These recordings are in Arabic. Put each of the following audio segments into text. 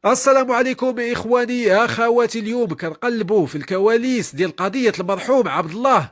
السلام عليكم إخواني أخواتي. اليوم كنقلبوا في الكواليس ديال قضية المرحوم عبد الله،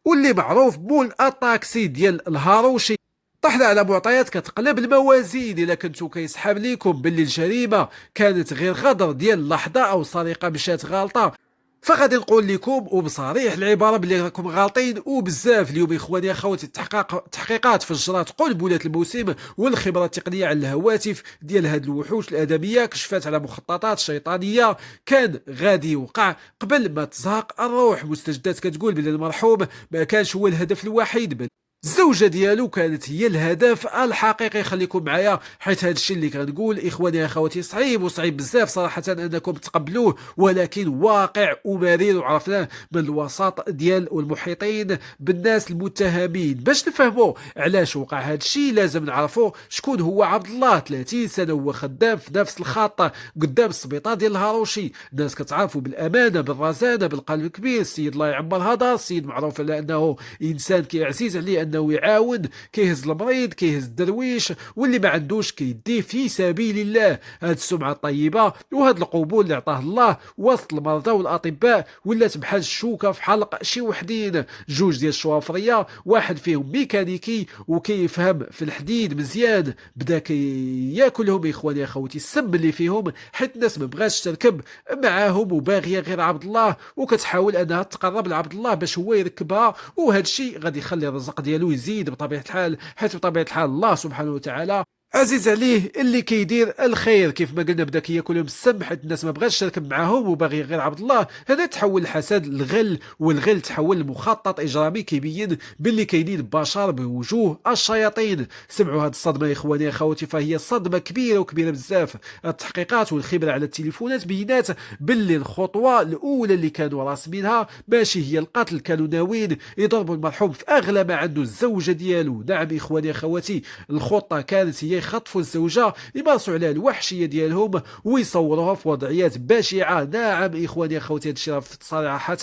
واللي معروف بمول الطاكسي ديال الهاروشي. طحنا على معطيات كتقلب الموازين. إلا كنتو كيسحاب ليكم باللي الجريمة كانت غير غدر ديال اللحظة أو سرقة مشات غالطة، فغادي نقول لكم وبصريح العباره بلي راكم غالطين وبزاف. اليوم اخواني اخواتي التحقيقات فجرات قنبله الموسم، والخبره التقنيه على الهواتف ديال هاد الوحوش الادميه كشفت على مخططات شيطانيه كان غادي يوقع قبل ما تزهق الروح. مستجدات كتقول بلي المرحوم ما كانش هو الهدف الوحيد، بل الزوجه ديالو كانت هي الهدف الحقيقي. خليكم معايا حيت هذا الشيء اللي كنقول اخواني اخواتي صعيب وصعيب بزاف صراحه انكم تقبلوه، ولكن واقع ومرير وعرفناه من الوسط ديال والمحيطين بالناس المتهمين. باش نفهموا علاش وقع هذا الشيء لازم نعرفوا شكون هو عبد الله. 30 سنه هو خدام في نفس الخط قدام السبيطار ديال الهاروشي. الناس كتعرفوا بالامانه بالرزانه بالقلب الكبير. السيد الله يعمر هذا السيد معروف على انه انسان كيعزيز عليه انه يعاون، كيهز المريض كيهز الدرويش، واللي ما عندوش كيديه في سبيل الله. هاد السمعه الطيبه وهاد القبول اللي عطاه الله وسط المرضى والاطباء ولات بحال الشوكه في حلق شي وحدين. جوج ديال الشوافريه، واحد فيهم ميكانيكي وكيفهم في الحديد مزيان، بدا كياكلهم اخواني اخوتي السم اللي فيهم، حيت الناس ما بغاتش تركب معاهم وباغيه غير عبد الله، وكتحاول انها تقرب لعبد الله باش هو يركبها. وهذا الشيء غادي يخلي الرزق ديالو يزيد بطبيعه الحال، حيت بطبيعه الحال الله سبحانه وتعالى عزيز عليه اللي كيدير الخير. كيف ما قلنا بدا كياكلهم السم حيت الناس ما بغاتش تركب معاهم وباغي غير عبد الله. هذا تحول الحسد للغل، والغل تحول لمخطط اجرامي كيبين باللي كاينين بشر بوجوه الشياطين. سمعوا هذه الصدمه يا اخواني اخواتي، فهي صدمه كبيره وكبيره بزاف. التحقيقات والخبره على التليفونات بينات باللي الخطوه الاولى اللي كانوا راسمينها ماشي هي القتل، كانوا ناويين يضربوا المرحوم في اغلى ما عنده الزوجه ديالو. نعم اخواني اخواتي، الخطه كانت هي يخطفوا الزوجه يمارسوا عليها الوحشيه ديالهم ويصوروها في وضعيات بشعه. نعم اخواني اخواتي، هذا الشيء صراحه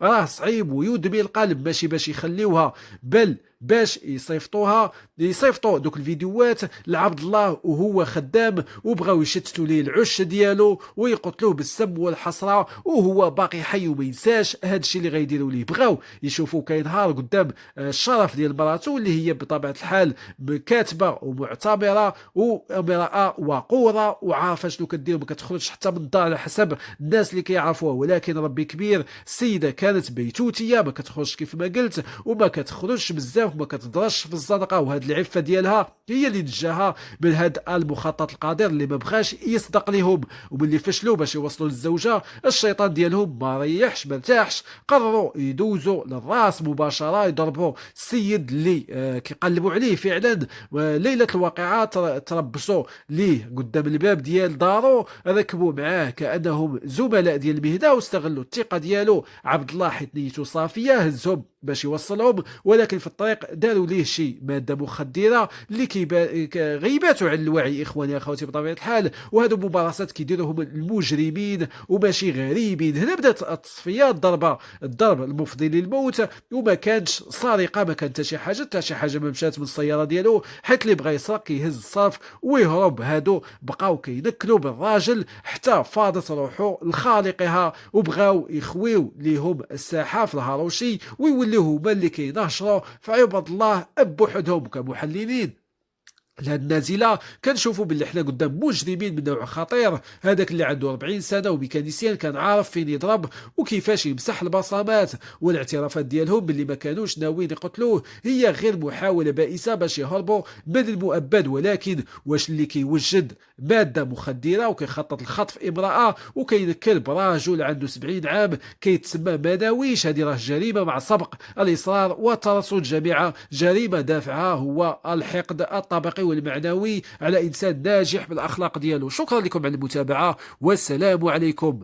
راه صعيب ويدمي القلب، ماشي باش يخليوها بل باش يصيفطوا دوك الفيديوهات لعبد الله وهو خدام، وبغاو يشتتوا ليه العش ديالو ويقتلوه بالسم والحسره وهو باقي حي وما ينساش هذا الشيء اللي غيديروا ليه. بغاو يشوفوا كينهار قدام الشرف ديال مراتو اللي هي بطبيعه الحال كاتبه ومعتبره وامراه وقوره وعارفه شنو كدير، ما كتخرجش حتى من الدار على حسب الناس اللي كيعرفوها. ولكن ربي كبير، السيده كانت بيتوتيه ما كتخرجش كيف ما قلت وما كتخرجش بزاف وما كتضرش في الزنقه، وهاد العفه ديالها هي اللي نجاها من هاد المخطط القادر اللي ما بغاش يصدق لهم. وملي فشلوا باش يوصلوا للزوجه، الشيطان ديالهم ما ريحش ما ارتاحش، قرروا يدوزوا للراس مباشره يضربوا السيد اللي كيقلبوا عليه فعلا. ليله الواقعه تربصوا ليه قدام الباب ديال دارو، ركبوا معاه كانهم زملاء ديال المهنه واستغلوا الثقه ديالو عبد الله حيت نيته صافيه، هزهم باش يوصلهم. ولكن في الطريق داروا ليه شي ماده مخدره اللي غيباتوا عن الوعي اخواني اخواتي بطبيعه الحال. وهذو ممارسات كيديروهم المجرمين وماشي غريبين. هنا بدات التصفيه، الضرب المفضي للموت، وما كانش سرقه، ما كانت حتى شي حاجه ما مشات من السياره ديالو، حيت اللي بغى يسرق كيهز الصرف ويهرب. هادو بقاو كينكلوا بالراجل حتى فاضت روحه لخالقها، وبغاو يخويو ليهم الساحه في الهاروشي ويوليو هما اللي كيناشروا في عباد الله بوحدهم كمحللين. لهاد النازله كنشوفوا باللي حنا قدام مجرمين من نوع خطير. هذاك اللي عنده 40 سنه وميكانيسيان كان عارف فين يضرب وكيفاش يمسح البصمات، والاعترافات ديالهم باللي ما كانوش ناويين يقتلوه هي غير محاوله بائسه باش يهربوا من المؤبد. ولكن واش اللي كيوجد ماده مخدره وكيخطط لخطف امراه وكينكل برجل عنده 70 عام كيتسمى مناويش، هذه راه جريمه مع سبق الاصرار والترصد، جميع جريمه دافعها هو الحقد الطبقي والمعنوي على إنسان ناجح بالأخلاق ديالو. شكرا لكم على المتابعة والسلام عليكم.